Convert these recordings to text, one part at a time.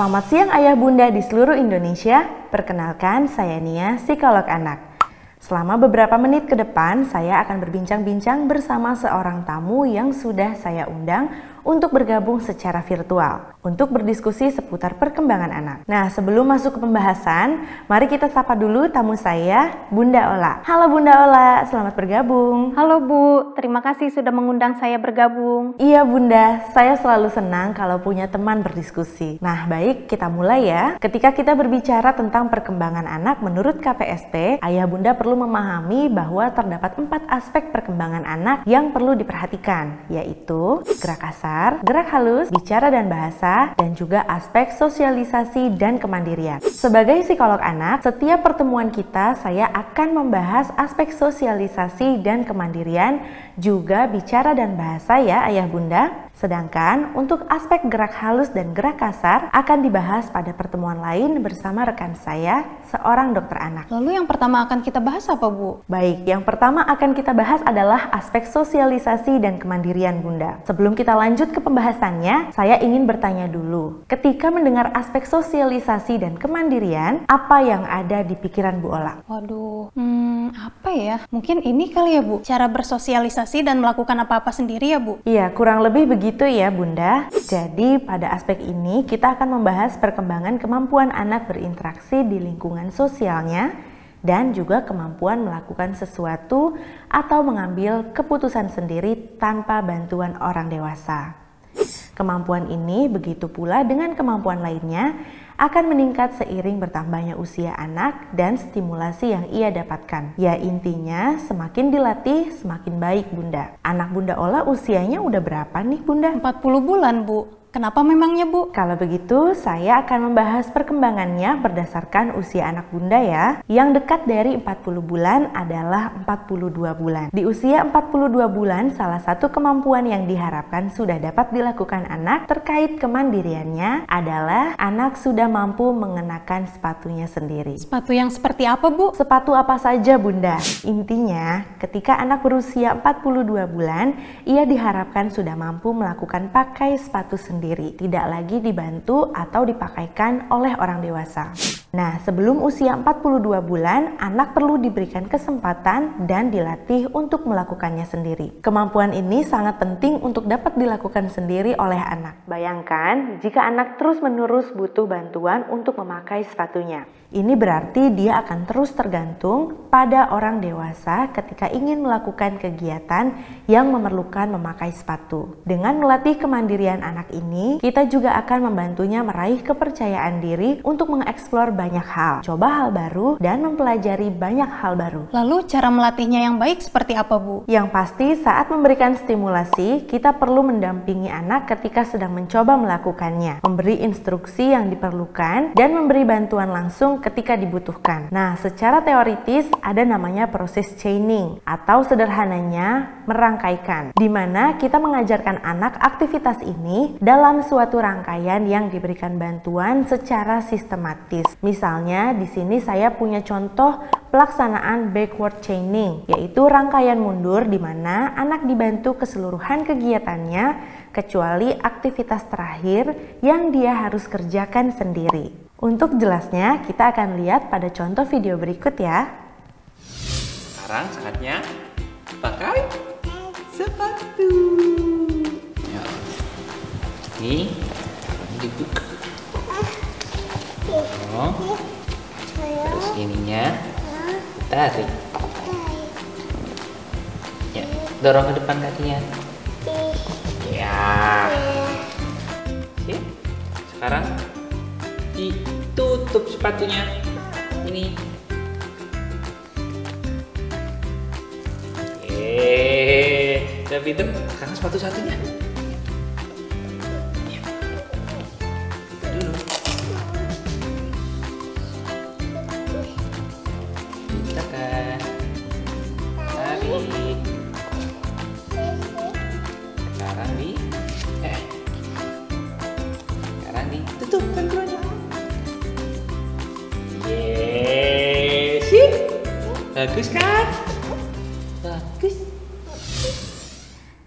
Selamat siang ayah bunda di seluruh Indonesia. Perkenalkan, saya Nia, psikolog anak. Selama beberapa menit ke depan, saya akan berbincang-bincang bersama seorang tamu yang sudah saya undang untuk bergabung secara virtual untuk berdiskusi seputar perkembangan anak. Nah, sebelum masuk ke pembahasan, mari kita sapa dulu tamu saya, Bunda Ola. Halo Bunda Ola, selamat bergabung. Halo Bu, terima kasih sudah mengundang saya bergabung. Iya Bunda, saya selalu senang kalau punya teman berdiskusi. Nah, baik, kita mulai ya. Ketika kita berbicara tentang perkembangan anak menurut KPST, ayah bunda perlu memahami bahwa terdapat 4 aspek perkembangan anak yang perlu diperhatikan, yaitu gerak kasar, gerak halus, bicara dan bahasa, dan juga aspek sosialisasi dan kemandirian. Sebagai psikolog anak, setiap pertemuan kita saya akan membahas aspek sosialisasi dan kemandirian, juga bicara dan bahasa ya ayah bunda. Sedangkan untuk aspek gerak halus dan gerak kasar akan dibahas pada pertemuan lain bersama rekan saya, seorang dokter anak. Lalu yang pertama akan kita bahas apa Bu? Baik, yang pertama akan kita bahas adalah aspek sosialisasi dan kemandirian bunda. Sebelum kita lanjut ke pembahasannya, saya ingin bertanya dulu. Ketika mendengar aspek sosialisasi dan kemandirian, apa yang ada di pikiran Bu Ola? Waduh, apa ya? Mungkin ini kali ya Bu, cara bersosialisasi dan melakukan apa-apa sendiri ya Bu? Iya, kurang lebih begitu ya bunda. Jadi pada aspek ini kita akan membahas perkembangan kemampuan anak berinteraksi di lingkungan sosialnya dan juga kemampuan melakukan sesuatu atau mengambil keputusan sendiri tanpa bantuan orang dewasa. Kemampuan ini begitu pula dengan kemampuan lainnya akan meningkat seiring bertambahnya usia anak dan stimulasi yang ia dapatkan. Ya intinya semakin dilatih semakin baik bunda. Anak bunda Ola usianya udah berapa nih bunda? 40 bulan Bu. Kenapa memangnya Bu? Kalau begitu saya akan membahas perkembangannya berdasarkan usia anak bunda ya. Yang dekat dari 40 bulan adalah 42 bulan. Di usia 42 bulan salah satu kemampuan yang diharapkan sudah dapat dilakukan anak terkait kemandiriannya adalah anak sudah mampu mengenakan sepatunya sendiri. Sepatu yang seperti apa Bu? Sepatu apa saja bunda? Intinya ketika anak berusia 42 bulan ia diharapkan sudah mampu melakukan pakai sepatu sendiri, tidak lagi dibantu atau dipakaikan oleh orang dewasa. Nah, sebelum usia 42 bulan, anak perlu diberikan kesempatan dan dilatih untuk melakukannya sendiri. Kemampuan ini sangat penting untuk dapat dilakukan sendiri oleh anak. Bayangkan jika anak terus-menerus butuh bantuan untuk memakai sepatunya. Ini berarti dia akan terus tergantung pada orang dewasa ketika ingin melakukan kegiatan yang memerlukan memakai sepatu. Dengan melatih kemandirian anak ini, kita juga akan membantunya meraih kepercayaan diri untuk mengeksplor banyak hal, coba hal baru, dan mempelajari banyak hal baru. Lalu cara melatihnya yang baik seperti apa Bu? Yang pasti saat memberikan stimulasi, kita perlu mendampingi anak ketika sedang mencoba melakukannya, memberi instruksi yang diperlukan, dan memberi bantuan langsung ketika dibutuhkan. Nah, secara teoritis ada namanya proses chaining atau sederhananya merangkaikan, di mana kita mengajarkan anak aktivitas ini dalam suatu rangkaian yang diberikan bantuan secara sistematis. Misalnya di sini saya punya contoh pelaksanaan backward chaining, yaitu rangkaian mundur di mana anak dibantu keseluruhan kegiatannya kecuali aktivitas terakhir yang dia harus kerjakan sendiri. Untuk jelasnya, kita akan lihat pada contoh video berikut ya. Sekarang saatnya pakai sepatu. Ya. Ini dibuka. Oh. Terus ininya tarik. Ya, dorong ke depan kakinya. Ya. Oke. Sekarang ditutup sepatunya ini. Udah pinter. Sekarang sepatu satunya. Ya. Dulu. Tekan. Tarik. Sekarang ditutup kedua-duanya. Bagus kan? Bagus.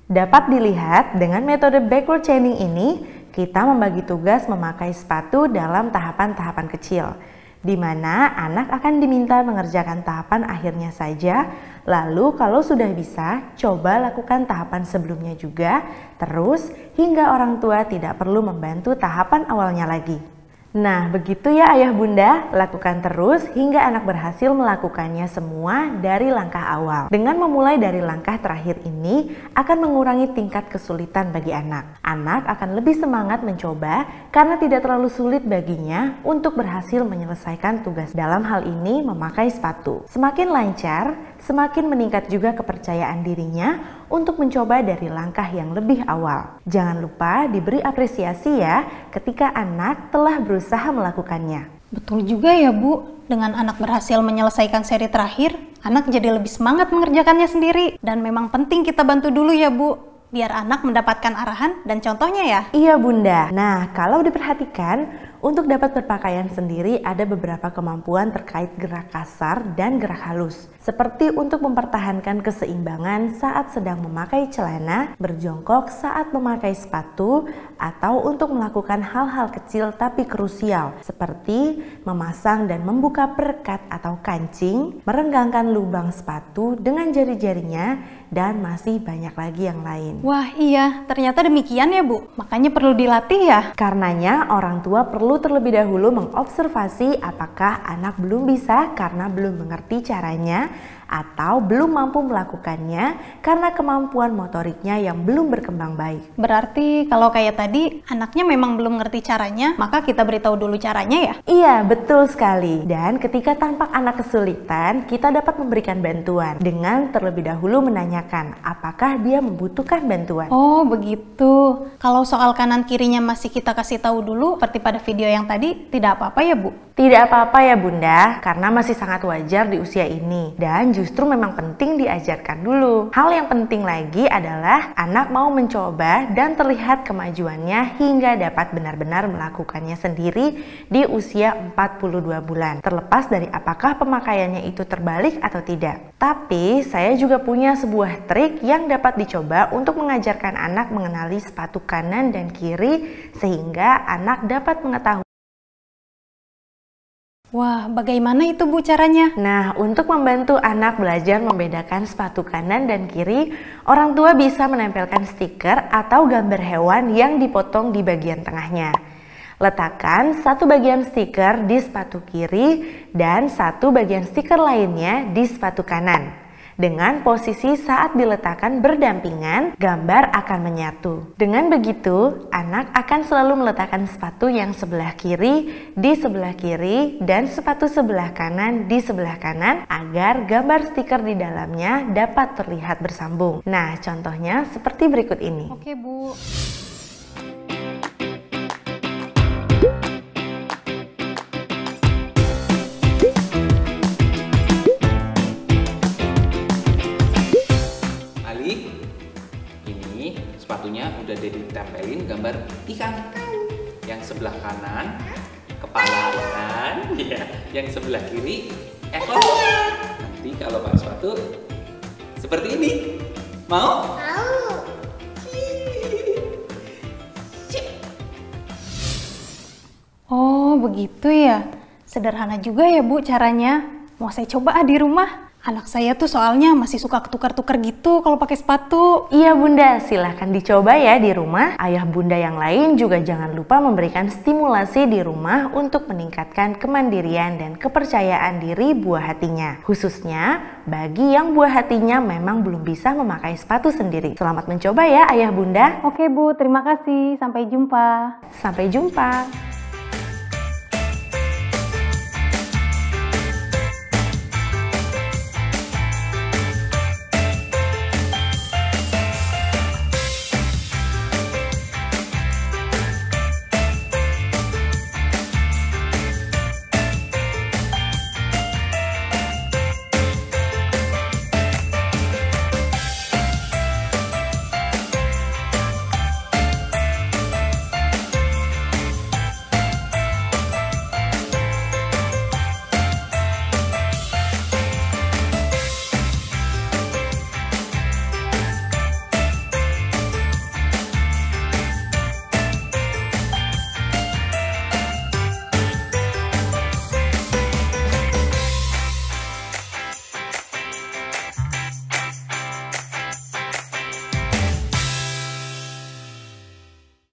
Dapat dilihat dengan metode backward chaining ini, Kita membagi tugas memakai sepatu dalam tahapan-tahapan kecil, di mana anak akan diminta mengerjakan tahapan akhirnya saja. Lalu kalau sudah bisa, coba lakukan tahapan sebelumnya juga, terus hingga orang tua tidak perlu membantu tahapan awalnya lagi. Nah, begitu ya ayah bunda, lakukan terus hingga anak berhasil melakukannya semua dari langkah awal. Dengan memulai dari langkah terakhir ini akan mengurangi tingkat kesulitan bagi anak. Anak akan lebih semangat mencoba karena tidak terlalu sulit baginya untuk berhasil menyelesaikan tugas. Dalam hal ini memakai sepatu. Semakin lancar, semakin meningkat juga kepercayaan dirinya untuk mencoba dari langkah yang lebih awal. Jangan lupa diberi apresiasi ya ketika anak telah berusaha melakukannya. Betul juga ya Bu, dengan anak berhasil menyelesaikan seri terakhir, anak jadi lebih semangat mengerjakannya sendiri. Dan memang penting kita bantu dulu ya Bu, biar anak mendapatkan arahan dan contohnya ya. Iya bunda. Nah, kalau diperhatikan, untuk dapat berpakaian sendiri ada beberapa kemampuan terkait gerak kasar dan gerak halus. Seperti untuk mempertahankan keseimbangan saat sedang memakai celana, berjongkok saat memakai sepatu, atau untuk melakukan hal-hal kecil tapi krusial. Seperti memasang dan membuka perekat atau kancing, merenggangkan lubang sepatu dengan jari-jarinya, dan masih banyak lagi yang lain. Wah iya, ternyata demikian ya Bu. Makanya perlu dilatih ya. Karenanya orang tua perlu terlebih dahulu mengobservasi apakah anak belum bisa karena belum mengerti caranya atau belum mampu melakukannya karena kemampuan motoriknya yang belum berkembang baik. Berarti kalau kayak tadi anaknya memang belum ngerti caranya, maka kita beritahu dulu caranya ya? Iya, betul sekali. Dan ketika tampak anak kesulitan, kita dapat memberikan bantuan dengan terlebih dahulu menanyakan apakah dia membutuhkan bantuan. Oh begitu. Kalau soal kanan kirinya masih kita kasih tahu dulu seperti pada video yang tadi, tidak apa-apa ya Bu? Tidak apa-apa ya bunda, karena masih sangat wajar di usia ini dan justru memang penting diajarkan dulu. Hal yang penting lagi adalah anak mau mencoba dan terlihat kemajuannya hingga dapat benar-benar melakukannya sendiri di usia 42 bulan. Terlepas dari apakah pemakaiannya itu terbalik atau tidak. Tapi saya juga punya sebuah trik yang dapat dicoba untuk mengajarkan anak mengenali sepatu kanan dan kiri sehingga anak dapat mengetahui. Wah, bagaimana itu Bu caranya? Nah, untuk membantu anak belajar membedakan sepatu kanan dan kiri, orang tua bisa menempelkan stiker atau gambar hewan yang dipotong di bagian tengahnya. Letakkan satu bagian stiker di sepatu kiri dan satu bagian stiker lainnya di sepatu kanan. Dengan posisi saat diletakkan berdampingan, gambar akan menyatu. Dengan begitu, anak akan selalu meletakkan sepatu yang sebelah kiri di sebelah kiri dan sepatu sebelah kanan di sebelah kanan agar gambar stiker di dalamnya dapat terlihat bersambung. Nah, contohnya seperti berikut ini. Oke Bu. Ini sepatunya udah ditempelin gambar ikan. Yang sebelah kanan kepala ikan, ya. Yang sebelah kiri ekor. Nanti kalau pakai sepatu seperti ini. Mau? Mau. Oh begitu ya. Sederhana juga ya Bu caranya. Mau saya coba di rumah. Anak saya tuh soalnya masih suka tukar-tukar gitu kalau pakai sepatu. Iya bunda, silahkan dicoba ya di rumah. Ayah bunda yang lain juga jangan lupa memberikan stimulasi di rumah untuk meningkatkan kemandirian dan kepercayaan diri buah hatinya. Khususnya bagi yang buah hatinya memang belum bisa memakai sepatu sendiri. Selamat mencoba ya ayah bunda. Oke Bu, terima kasih. Sampai jumpa. Sampai jumpa.